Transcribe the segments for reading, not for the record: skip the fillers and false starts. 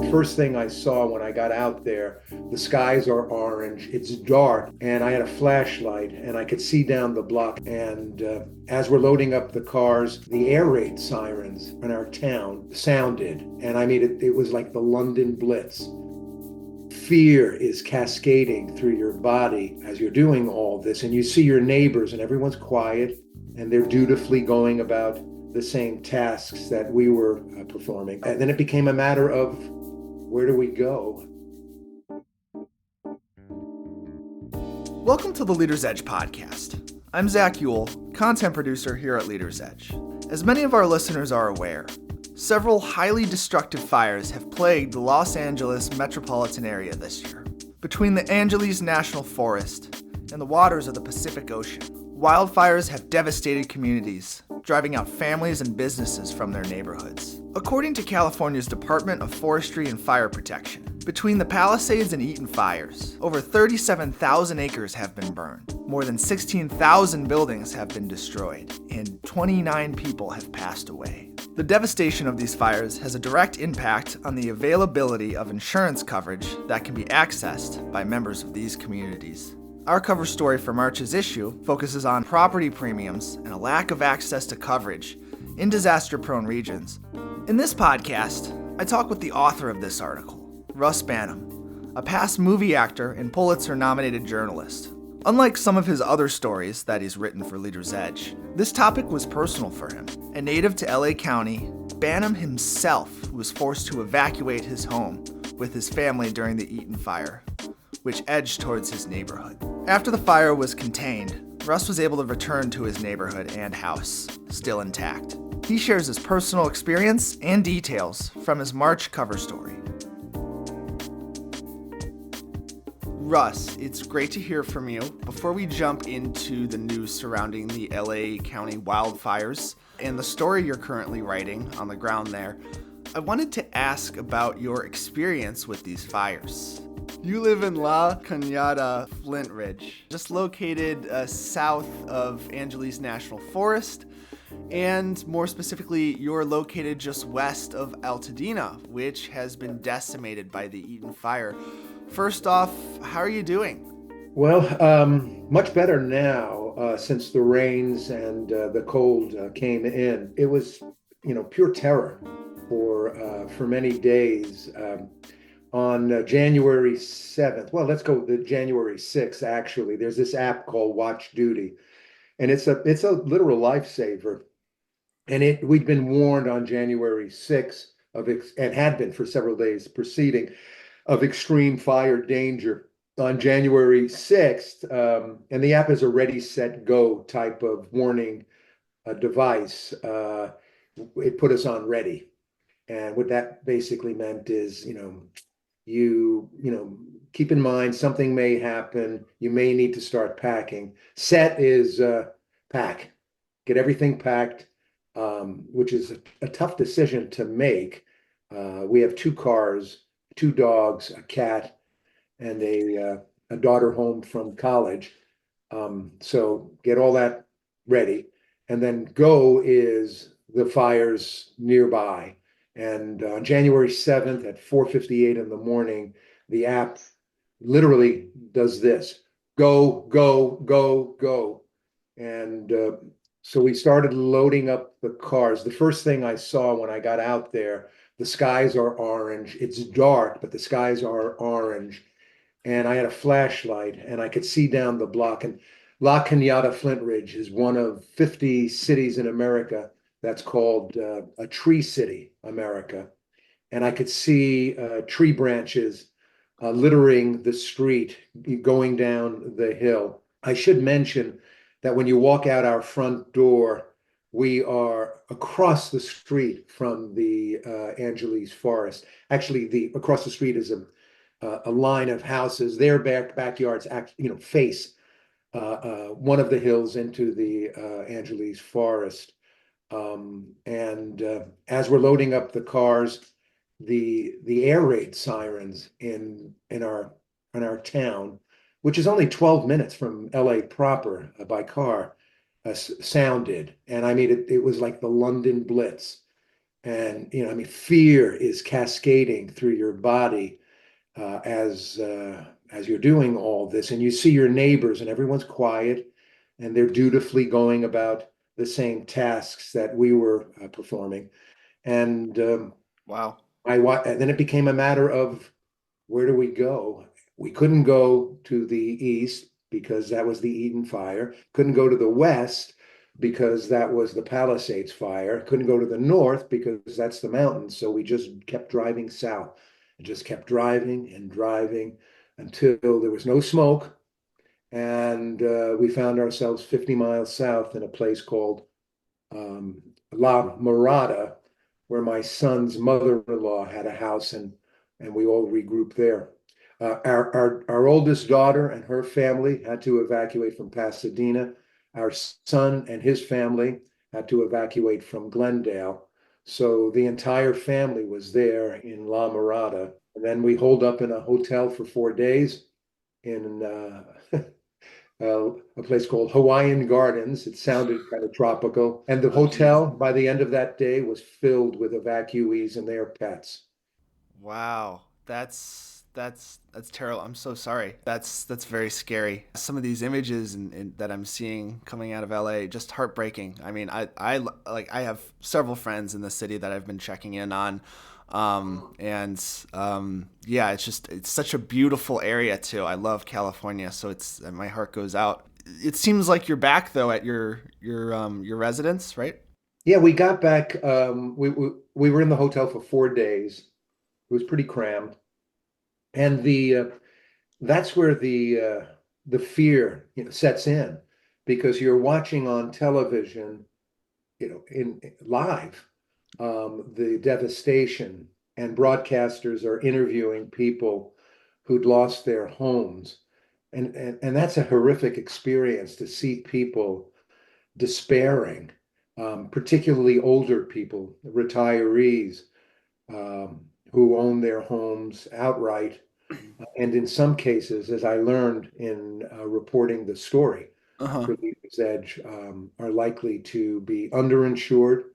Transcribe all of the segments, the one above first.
The first thing I saw when I got out there, the skies are orange, it's dark, and I had a flashlight and I could see down the block. And as we're loading up the cars, the air raid sirens in our town sounded. And I mean, it was like the London Blitz. Fear is cascading through your body as you're doing all this, and you see your neighbors, and everyone's quiet and they're dutifully going about the same tasks that we were performing. And then it became a matter of where do we go? Welcome to the Leader's Edge podcast. I'm Zach Ewell, content producer here at Leader's Edge. As many of our listeners are aware, several highly destructive fires have plagued the Los Angeles metropolitan area this year. Between the Angeles National Forest and the waters of the Pacific Ocean, wildfires have devastated communities, driving out families and businesses from their neighborhoods. According to California's Department of Forestry and Fire Protection, between the Palisades and Eaton fires, over 37,000 acres have been burned, more than 16,000 buildings have been destroyed, and 29 people have passed away. The devastation of these fires has a direct impact on the availability of insurance coverage that can be accessed by members of these communities. Our cover story for March's issue focuses on property premiums and a lack of access to coverage in disaster-prone regions. In this podcast, I talk with the author of this article, Russ Banham, a past movie actor and Pulitzer-nominated journalist. Unlike some of his other stories that he's written for Leader's Edge, this topic was personal for him. A native to LA County, Banham himself was forced to evacuate his home with his family during the Eaton Fire, which edged towards his neighborhood. After the fire was contained, Russ was able to return to his neighborhood and house, still intact. He shares his personal experience and details from his March cover story. Russ, it's great to hear from you. Before we jump into the news surrounding the LA County wildfires and the story you're currently writing on the ground there, I wanted to ask about your experience with these fires. You live in La Cañada, Flint Ridge, just located south of Angeles National Forest, and more specifically, you're located just west of Altadena, which has been decimated by the Eaton Fire. First off, how are you doing? Well, much better now since the rains and the cold came in. It was, pure terror for many days. On January 7th, well, let's go to January 6th, actually. There's this app called Watch Duty, and it's a literal lifesaver. And we'd been warned on January 6th and had been for several days preceding, of extreme fire danger on January 6th. And the app is a ready, set, go type of warning device. It put us on ready. And what that basically meant is, you keep in mind something may happen. You may need to start packing. Set is pack, get everything packed, which is a tough decision to make. We have 2 cars, 2 dogs, a cat, and a daughter home from college. So get all that ready. And then go is the fires nearby. And on January 7th at 4:58 in the morning, the app literally does this: go, go, go, go. And so we started loading up the cars. The first thing I saw when I got out there, the skies are orange. It's dark, but the skies are orange. And I had a flashlight and I could see down the block. And La Cañada, Flint Ridge is one of 50 cities in America that's called a tree city, America. And I could see tree branches littering the street going down the hill. I should mention that when you walk out our front door, we are across the street from the Angeles Forest. Actually, across the street is a line of houses. Their backyards face one of the hills into the Angeles Forest. And as we're loading up the cars, the air raid sirens in our town, which is only 12 minutes from LA proper by car, sounded. And I mean, it was like the London Blitz. And, I mean, fear is cascading through your body as you're doing all this, and you see your neighbors, and everyone's quiet, and they're dutifully going about the same tasks that we were performing. And Wow. and then it became a matter of where do we go? We couldn't go to the east because that was the Eaton Fire. Couldn't go to the west because that was the Palisades Fire. Couldn't go to the north because that's the mountains. So we just kept driving south and just kept driving and driving until there was no smoke. And we found ourselves 50 miles south in a place called um, La Mirada, where my son's mother-in-law had a house, and we all regrouped there. Our oldest daughter and her family had to evacuate from Pasadena. Our son and his family had to evacuate from Glendale. So the entire family was there in La Mirada. And then we holed up in a hotel for 4 days in a place called Hawaiian Gardens. It sounded kind of tropical. And the Oh, geez. hotel, by the end of that day, was filled with evacuees and their pets. Wow. That's terrible. I'm so sorry. That's very scary. Some of these images that I'm seeing coming out of LA, just heartbreaking. I mean, I have several friends in the city that I've been checking in on. And yeah, it's such a beautiful area too. I love California, so it's my heart goes out. It seems like you're back though at your residence, right? Yeah, we got back. We were in the hotel for 4 days. It was pretty crammed, and the that's where the fear, sets in because you're watching on television, in live, the devastation, and broadcasters are interviewing people who'd lost their homes. And that's a horrific experience to see people despairing, particularly older people, retirees, who own their homes outright. And in some cases, as I learned in reporting the story Uh-huh. for Leaders Edge, are likely to be underinsured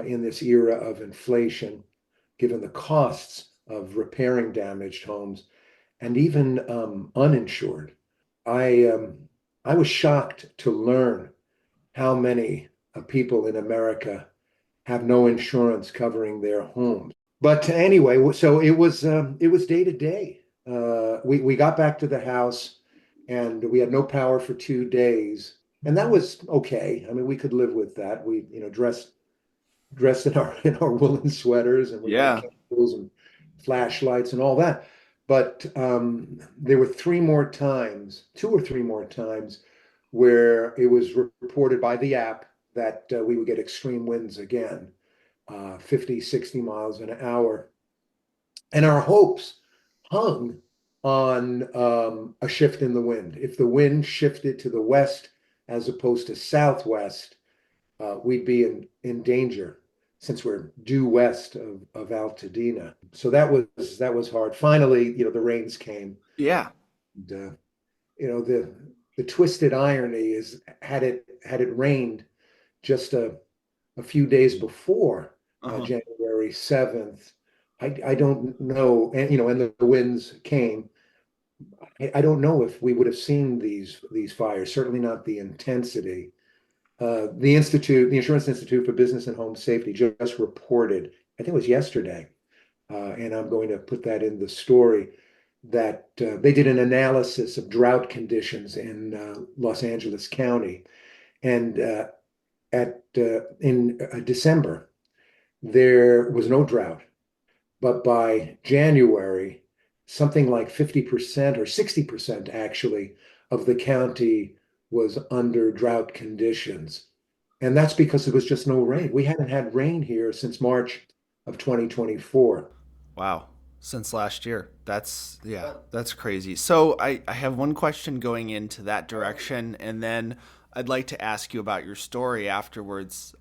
in this era of inflation, given the costs of repairing damaged homes, and even uninsured. I I was shocked to learn how many people in America have no insurance covering their homes. But anyway, so it was day to day. We got back to the house, and we had no power for 2 days, and that was okay. I mean, we could live with that. We, dressed in our woolen sweaters, and we had Yeah. candles and flashlights and all that. But there were three more times, two or three more times, where it was reported by the app that we would get extreme winds again, 50, 60 miles an hour. And our hopes hung on a shift in the wind. If the wind shifted to the west as opposed to southwest, we'd be in danger since we're due west of Altadena. So that was hard. Finally, the rains came. Yeah. And, the twisted irony is had it rained just a few days before Uh-huh. January 7th, I don't know, and the winds came. I don't know if we would have seen these fires. Certainly not the intensity. The Insurance Institute for Business and Home Safety just reported, I think it was yesterday, and I'm going to put that in the story, that they did an analysis of drought conditions in Los Angeles County. And in December, there was no drought. But by January, something like 50% or 60% actually of the county was under drought conditions. And that's because there was just no rain. We hadn't had rain here since March of 2024. Wow. Since last year. That's crazy. So I have one question going into that direction, and then I'd like to ask you about your story afterwards.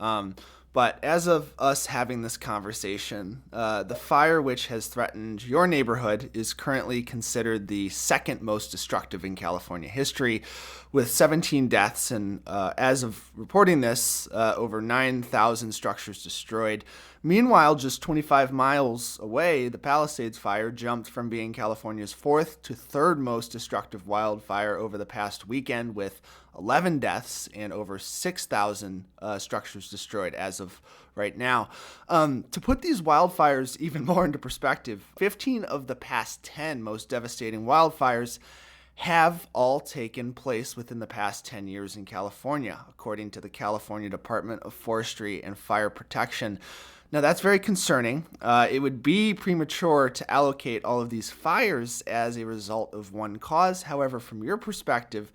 But as of us having this conversation, the fire which has threatened your neighborhood is currently considered the second most destructive in California history, with 17 deaths and, as of reporting this, over 9,000 structures destroyed. Meanwhile, just 25 miles away, the Palisades fire jumped from being California's fourth to third most destructive wildfire over the past weekend, with 11 deaths and over 6,000 structures destroyed as of right now. To put these wildfires even more into perspective, 15 of the past 10 most devastating wildfires have all taken place within the past 10 years in California, according to the California Department of Forestry and Fire Protection. Now, that's very concerning. It would be premature to allocate all of these fires as a result of one cause. However, from your perspective,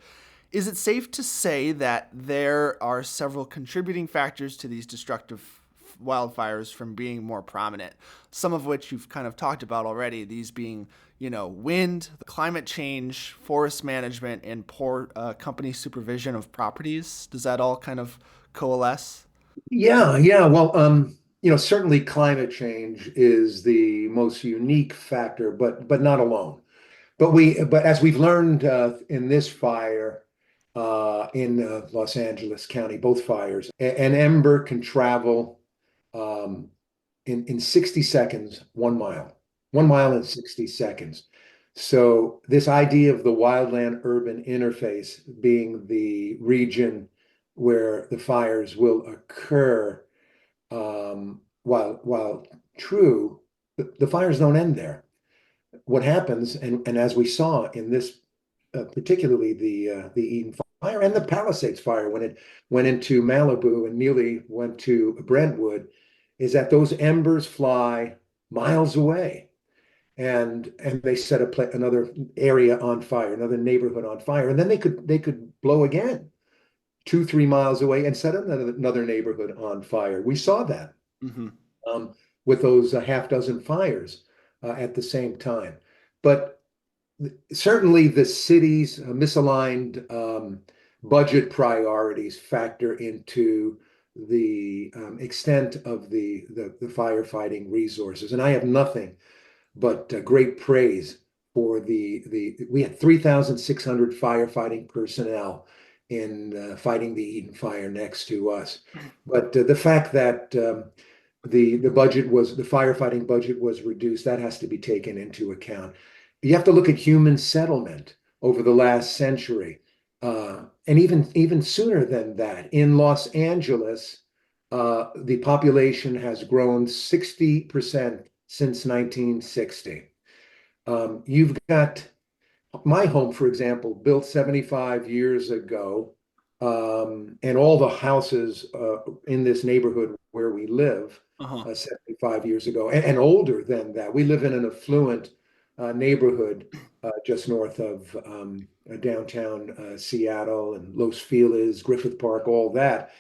is it safe to say that there are several contributing factors to these destructive wildfires from being more prominent? Some of which you've kind of talked about already, these being, wind, climate change, forest management, and poor company supervision of properties. Does that all kind of coalesce? Yeah, yeah. Well, certainly climate change is the most unique factor, but not alone. But as we've learned in this fire in Los Angeles County, both fires, an ember can travel um, in 60 seconds, 1 mile, 1 mile in 60 seconds. So this idea of the wildland urban interface being the region where the fires will occur, while true, the fires don't end there. What happens, and as we saw in this, particularly the Eaton Fire and the Palisades Fire, when it went into Malibu and nearly went to Brentwood, is that those embers fly miles away, and they set another area on fire, another neighborhood on fire, and then they could blow again 2, 3 miles away and set another neighborhood on fire. We saw that Mm-hmm. with those half dozen fires at the same time. But certainly the city's misaligned budget priorities factor into the extent of the firefighting resources. And I have nothing but great praise for we had 3,600 firefighting personnel in fighting the Eden Fire next to us. But the fact that the firefighting budget was reduced, that has to be taken into account. You have to look at human settlement over the last century, and even sooner than that. In Los Angeles, the population has grown 60% since 1960. You've got my home, for example, built 75 years ago, and all the houses in this neighborhood where we live Uh-huh. 75 years ago, and older than that. We live in an affluent neighborhood just north of downtown Seattle and Los Feliz, Griffith Park, all that.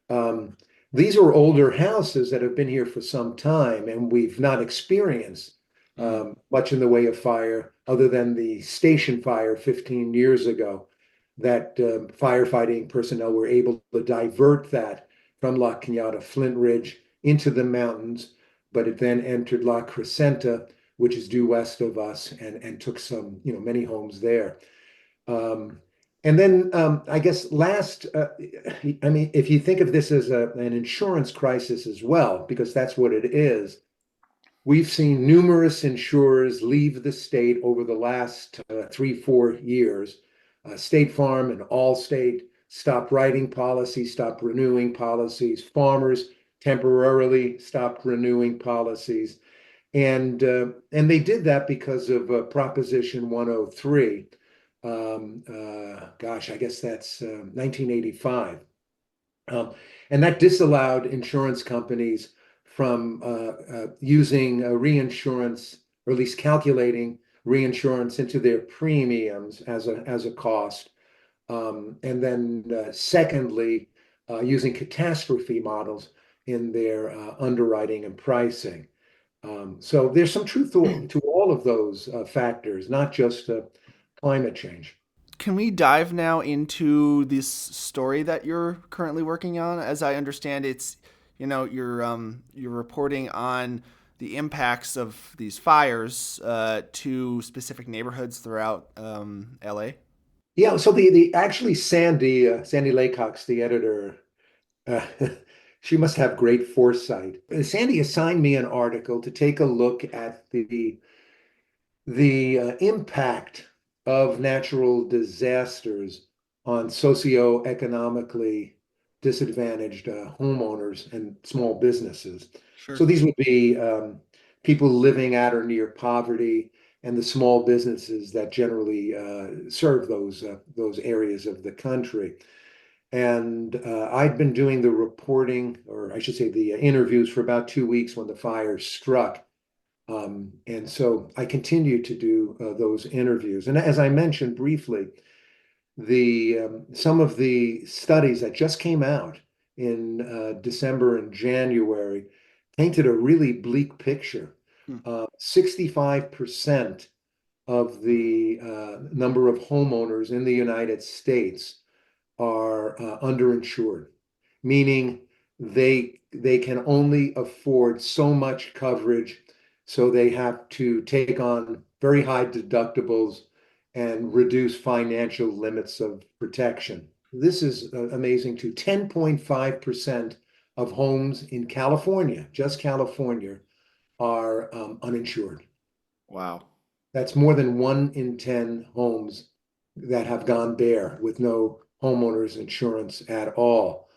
Um, these are older houses that have been here for some time, and we've not experienced Mm. much in the way of fire other than the station fire 15 years ago. That firefighting personnel were able to divert that from La Cañada, Flint Ridge, into the mountains, but it then entered La Crescenta, which is due west of us, and took many homes there. Um, and then I guess last, I mean, if you think of this as an insurance crisis as well, because that's what it is, we've seen numerous insurers leave the state over the last 3, 4 years. State Farm and Allstate stopped writing policies, stopped renewing policies. Farmers temporarily stopped renewing policies. And they did that because of Proposition 103. Gosh, I guess that's 1985. Um, and that disallowed insurance companies from using reinsurance, or at least calculating reinsurance into their premiums as a cost. And then secondly, using catastrophe models in their underwriting and pricing. So there's some truth to all of those factors, not just climate change. Can we dive now into this story that you're currently working on? As I understand, it's you're reporting on the impacts of these fires to specific neighborhoods throughout LA. Yeah, so the actually Sandy Laycock's the editor. Uh, She must have great foresight. Sandy assigned me an article to take a look at the impact of natural disasters on socioeconomically disadvantaged homeowners and small businesses. So Sure. these would be people living at or near poverty, and the small businesses that generally serve those areas of the country. And I'd been doing the reporting, or I should say, the interviews for about 2 weeks when the fire struck. And so I continue to do those interviews. And as I mentioned briefly, the some of the studies that just came out in December and January painted a really bleak picture. Hmm. 65% of the number of homeowners in the United States are underinsured, meaning they can only afford so much coverage, so they have to take on very high deductibles and reduce financial limits of protection. This is amazing too. 10.5% of homes in California, just California, are uninsured. Wow. That's more than 1 in 10 homes that have gone bare with no homeowners insurance at all.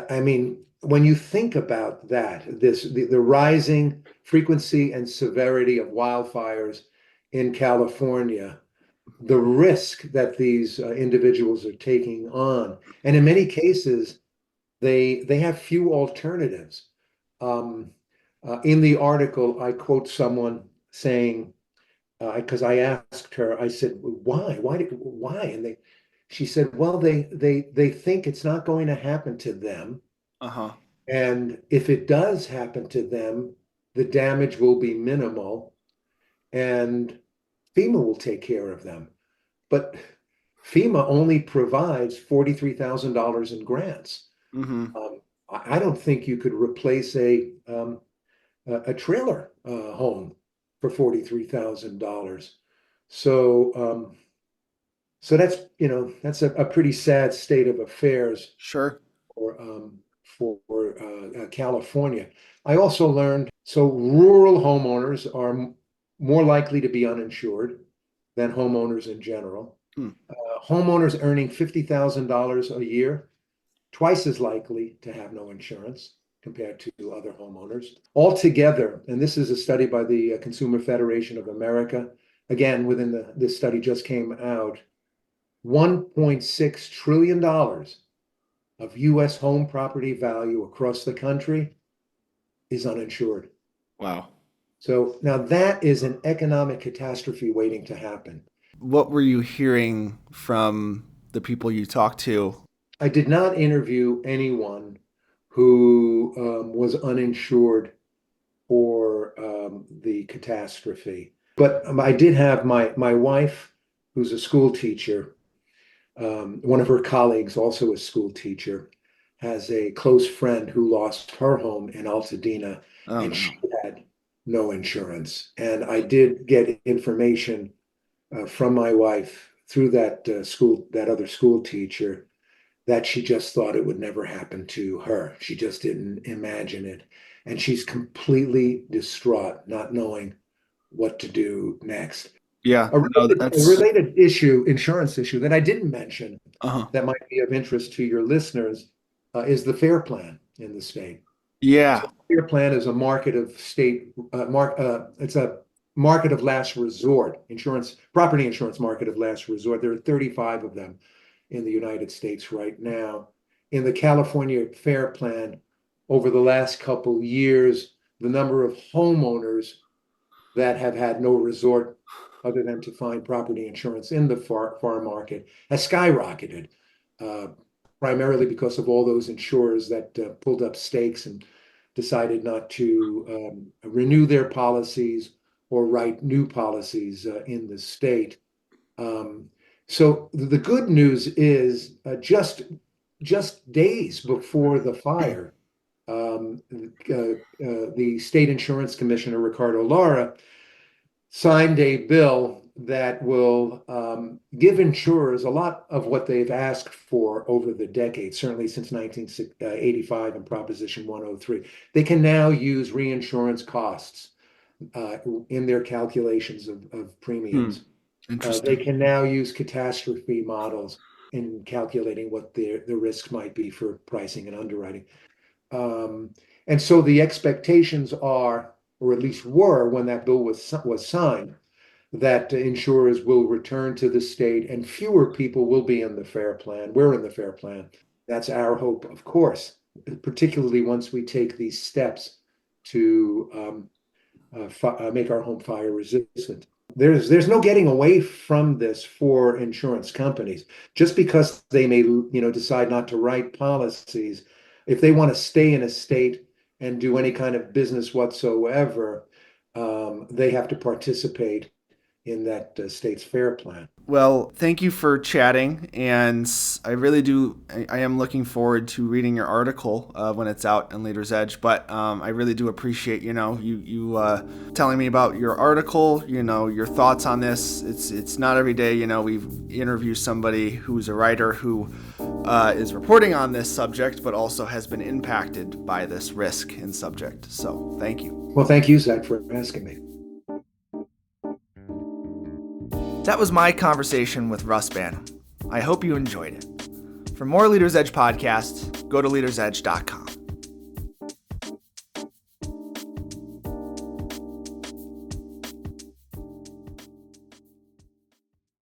I mean, when you think about that, the rising frequency and severity of wildfires in California, the risk that these individuals are taking on, and in many cases, they have few alternatives. Um, in the article, I quote someone saying, because I asked her, I said, why? Why? And she said, well, they think it's not going to happen to them. Uh-huh. And if it does happen to them, the damage will be minimal and FEMA will take care of them. But FEMA only provides $43,000 in grants. Mm-hmm. I don't think you could replace a trailer home for $43,000. So so that's a pretty sad state of affairs Sure. for California. I also learned so rural homeowners are more likely to be uninsured than homeowners in general. Hmm. Homeowners earning $50,000 a year, twice as likely to have no insurance compared to other homeowners. Altogether, and this is a study by the Consumer Federation of America, again, this study just came out, $1.6 trillion of US home property value across the country is uninsured. Wow. So now that is an economic catastrophe waiting to happen. What were you hearing from the people you talked to? I did not interview anyone who was uninsured for the catastrophe, but I did have my wife, who's a school teacher. One of her colleagues, also a school teacher, has a close friend who lost her home in Altadena, Oh and no. she had no insurance. And I did get information from my wife through that other school teacher, that she just thought it would never happen to her. She just didn't imagine it. And she's completely distraught, not knowing what to do next. Yeah, A no, related, a that's related issue, insurance issue that I didn't mention uh-huh. that might be of interest to your listeners is the FAIR plan in the state. So Yeah. FAIR plan is a market of state it's a market of last resort property insurance market of last resort. There are 35 of them in the United States right now. In the California FAIR plan, over the last couple years, the number of homeowners that have had no resort other than to find property insurance in the farm market has skyrocketed, uh, primarily because of all those insurers that pulled up stakes and decided not to renew their policies or write new policies in the state. Um, so the good news is just days before the fire, the state insurance commissioner, Ricardo Lara, signed a bill that will give insurers a lot of what they've asked for over the decades, certainly since 1985 and Proposition 103. They can now use reinsurance costs in their calculations of premiums. They Interesting. can now use catastrophe models in calculating what the risks might be for pricing and underwriting. And so the expectations are, or at least were when that bill was signed, that insurers will return to the state and fewer people will be in the FAIR Plan. We're in the FAIR Plan. That's our hope, of course, particularly once we take these steps to make our home fire resistant. There's no getting away from this for insurance companies. Just because they may, decide not to write policies, if they want to stay in a state and do any kind of business whatsoever, they have to participate in that state's FAIR Plan. Well, thank you for chatting, and I am looking forward to reading your article when it's out in Leader's Edge, but I really do appreciate, you telling me about your article, your thoughts on this. It's not every day, we've interviewed somebody who's a writer who is reporting on this subject, but also has been impacted by this risk and subject. So thank you. Well, thank you, Zach, for asking me. That was my conversation with Russ Banham. I hope you enjoyed it. For more Leader's Edge podcasts, go to leadersedge.com.